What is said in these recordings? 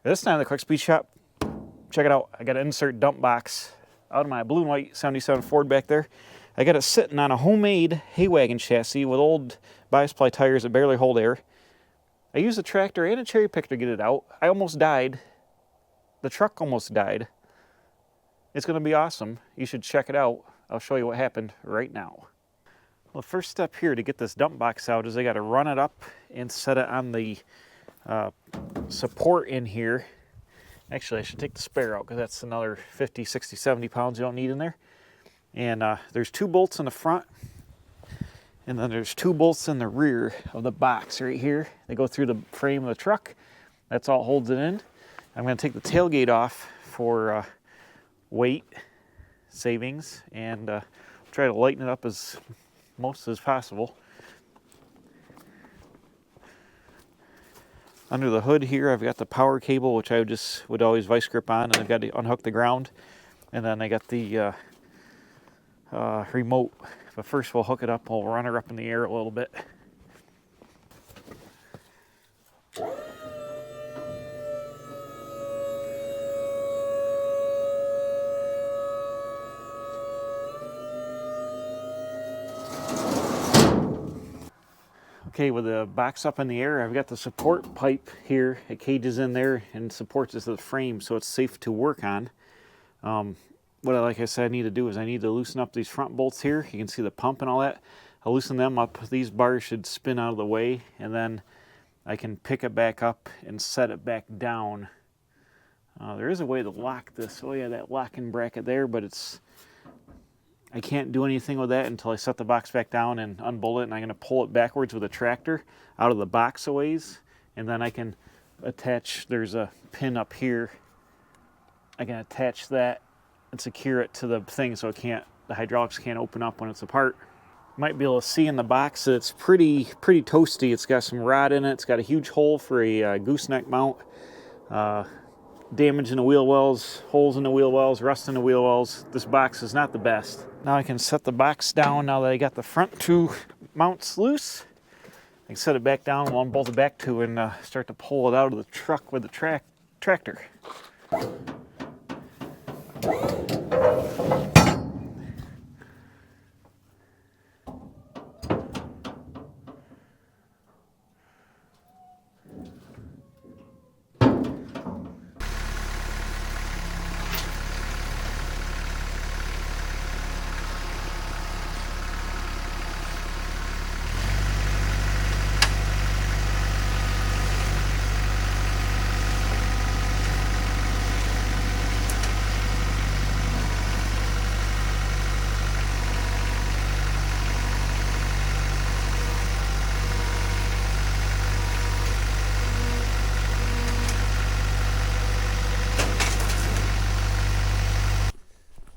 This time at the Quick Speed Shop, check it out. I got an insert dump box out of my blue and white 77 Ford back there. I got it sitting on a homemade hay wagon chassis with old bi-supply tires that barely hold air. I used a tractor and a cherry picker to get it out. I almost died. The truck almost died. It's going to be awesome. You should check it out. I'll show you what happened right now. Well, the first step here to get this dump box out is I got to run it up and set it on the support in here. Actually, I should take the spare out because that's another 50, 60, 70 pounds you don't need in there. And there's 2 bolts in the front, and then there's 2 bolts in the rear of the box right here. They go through the frame of the truck. That's all holds it in. I'm going to take the tailgate off for weight savings and try to lighten it up as most as possible. Under the hood here, I've got the power cable, which I would always vice grip on, and I've got to unhook the ground. And then I got the remote. But first we'll hook it up. We'll run her up in the air a little bit. Okay, with the box up in the air, I've got the support pipe here. It cages in there and supports it to the frame so it's safe to work on. Like I said, I need to do is I need to loosen up these front bolts here. You can see the pump and all that. I'll loosen them up. These bars should spin out of the way, and then I can pick it back up and set it back down. There is a way to lock this. Oh yeah, that locking bracket there, but I can't do anything with that until I set the box back down and unbolt it, and I'm going to pull it backwards with a tractor out of the box a ways, and then I can attach, there's a pin up here. I can attach that and secure it to the thing so the hydraulics can't open up when it's apart. You might be able to see in the box that it's pretty toasty. It's got some rod in it. It's got a huge hole for a gooseneck mount. Damage in the wheel wells, holes in the wheel wells, rust in the wheel wells. This box is not the best. Now I can set the box down now that I got the front 2 mounts loose. I can set it back down, we'll unbolt the back 2 and start to pull it out of the truck with the tractor.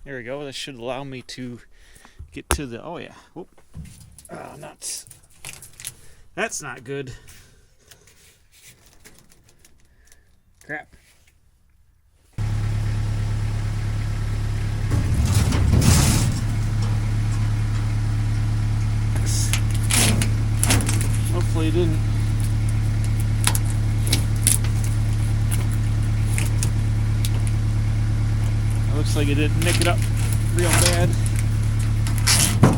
There we go. This should allow me to get to the, oh yeah, whoop. Oh, nuts. That's not good. Crap. Hopefully it didn't. Looks like it didn't nick it up real bad.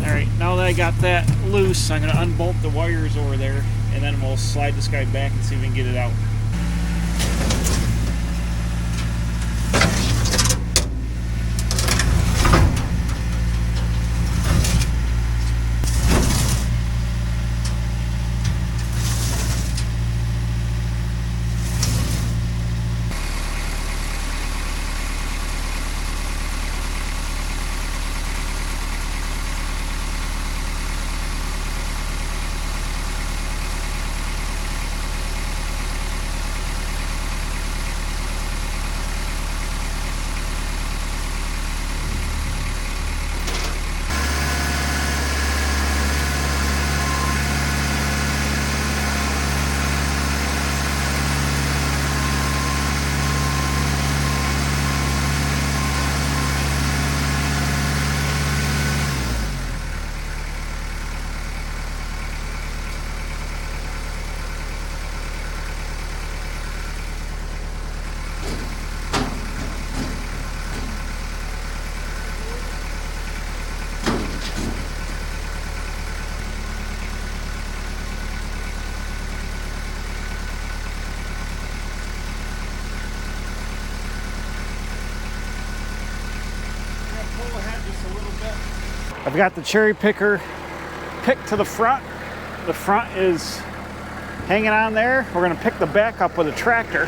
Alright, now that I got that loose, I'm going to unbolt the wires over there, and then we'll slide this guy back and see if we can get it out. I've got the cherry picker picked to the front. The front is hanging on there. We're going to pick the back up with a tractor.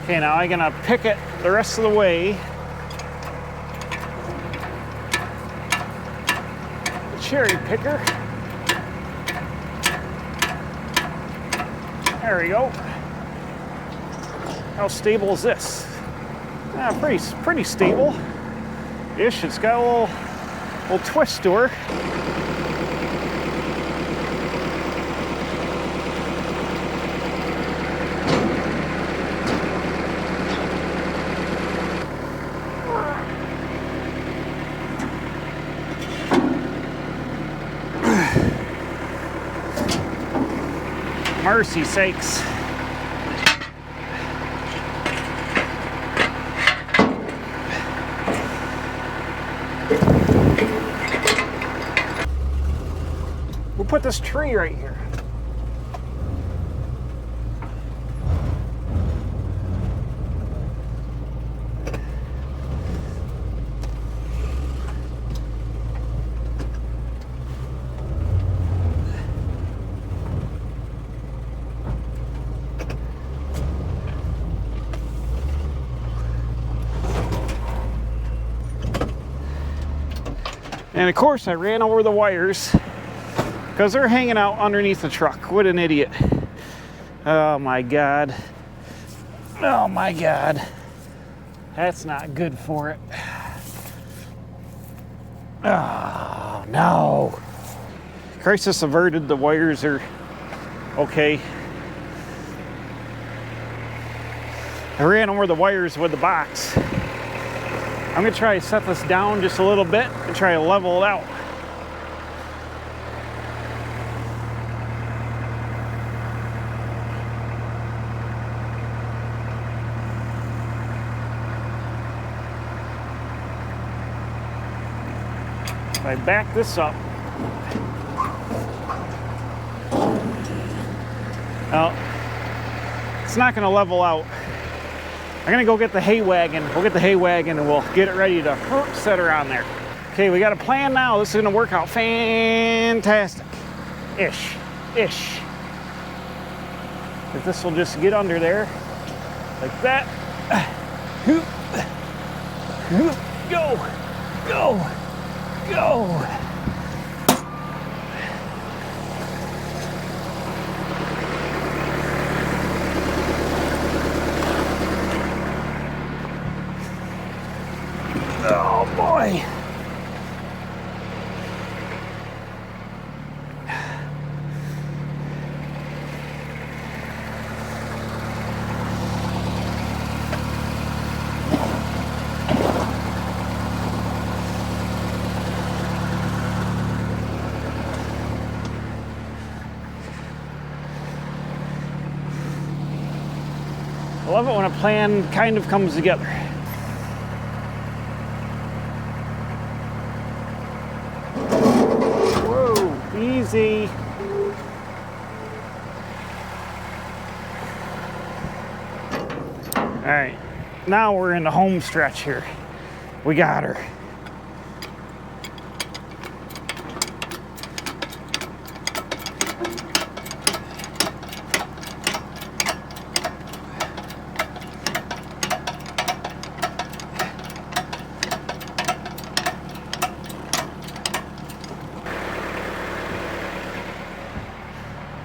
Okay, now I'm gonna pick it the rest of the way. The cherry picker. There we go. How stable is this? Pretty stable-ish. It's got a little twist to her. Mercy sakes. We'll put this tree right here. And of course I ran over the wires because they're hanging out underneath the truck. What an idiot. Oh my God. Oh my God. That's not good for it. Oh no. Crisis averted. The wires are okay. I ran over the wires with the box. I'm gonna try to set this down just a little bit and try to level it out. If I back this up, well, it's not gonna level out. I'm gonna go get the hay wagon. We'll get the hay wagon and we'll get it ready to set her on there. Okay, we got a plan now. This is gonna work out fantastic-ish. If this will just get under there, like that. Go, go, go. Oh boy. I love it when a plan kind of comes together. Whoa, easy. All right, now we're in the home stretch here. We got her.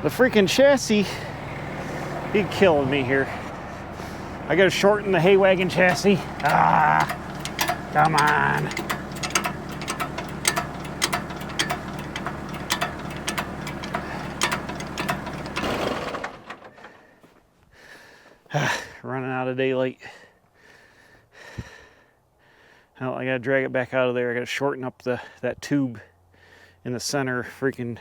The freaking chassis, he's killing me here. I gotta shorten the hay wagon chassis. Ah, come on. Running out of daylight. Well, I gotta drag it back out of there. I gotta shorten up that tube in the center. Freaking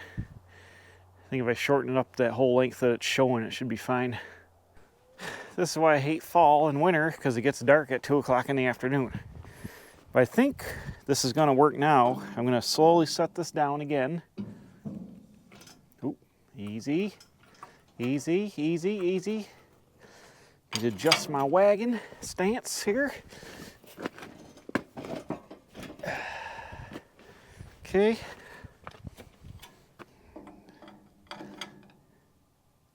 think if I shorten it up that whole length that it's showing, it should be fine. This is why I hate fall and winter, because it gets dark at 2 o'clock in the afternoon. But I think this is going to work now. I'm going to slowly set this down again. Ooh, easy, easy, easy, easy. Need to adjust my wagon stance here. Okay.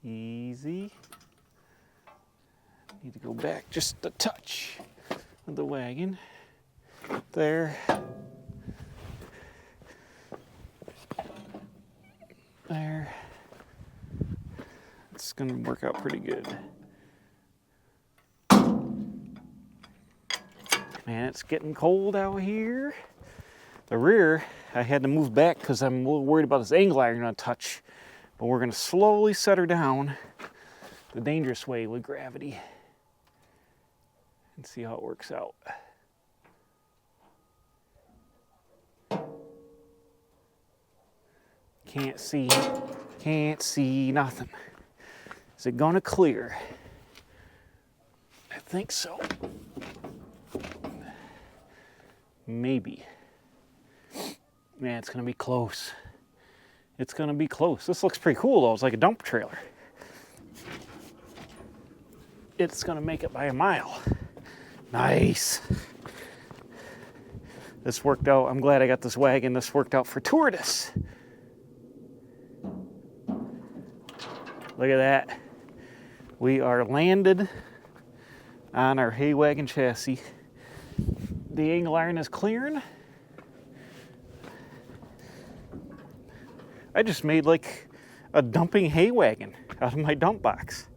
Easy. Need to go back just a touch with the wagon. There. There. It's going to work out pretty good. Man, it's getting cold out here. The rear, I had to move back because I'm a little worried about this angle iron going to touch. But we're going to slowly set her down the dangerous way with gravity and see how it works out. Can't see nothing. Is it going to clear? I think so. Maybe. Man, it's going to be close. It's going to be close. This looks pretty cool, though. It's like a dump trailer. It's going to make it by a mile. Nice. This worked out. I'm glad I got this wagon. This worked out fortuitous. Look at that. We are landed on our hay wagon chassis. The angle iron is clearing. I just made like a dumping hay wagon out of my dump box.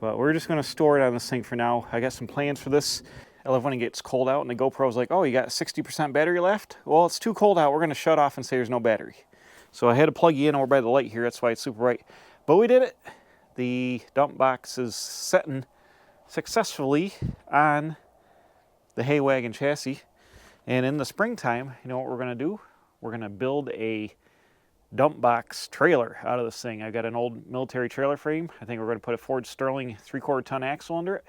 But we're just going to store it on this thing for now. I got some plans for this. I love when it gets cold out and the GoPro's like, oh, you got 60% battery left? Well, it's too cold out. We're going to shut off and say there's no battery. So I had to plug you in over by the light here. That's why it's super bright. But we did it. The dump box is setting successfully on the hay wagon chassis. And in the springtime, you know what we're going to do? We're going to build a dump box trailer out of this thing. I got an old military trailer frame. I think we're going to put a Ford Sterling 3/4 ton axle under it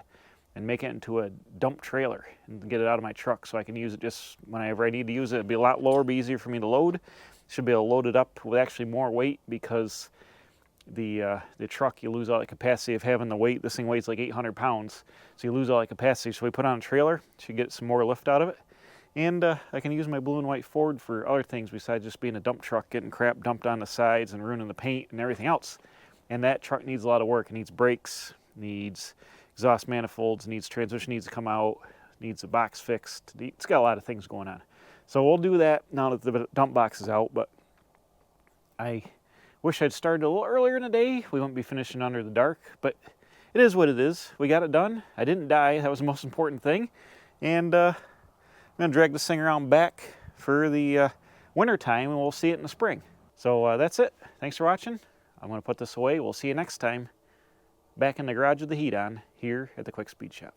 and make it into a dump trailer and get it out of my truck so I can use it just whenever I need to use it. It'll be a lot lower, be easier for me to load. Should be able to load it up with actually more weight because the truck, you lose all the capacity of having the weight. This thing weighs like 800 pounds, so you lose all the capacity. So we put on a trailer, should get some more lift out of it. And I can use my blue and white Ford for other things besides just being a dump truck, getting crap dumped on the sides and ruining the paint and everything else. And that truck needs a lot of work. It needs brakes, needs exhaust manifolds, needs transmission needs to come out, needs a box fixed. It's got a lot of things going on. So we'll do that now that the dump box is out, but I wish I'd started a little earlier in the day. We won't be finishing under the dark, but it is what it is. We got it done. I didn't die. That was the most important thing. And I'm going to drag this thing around back for the winter time, and we'll see it in the spring. So that's it. Thanks for watching. I'm going to put this away. We'll see you next time back in the garage with the heat on here at the Quick Speed Shop.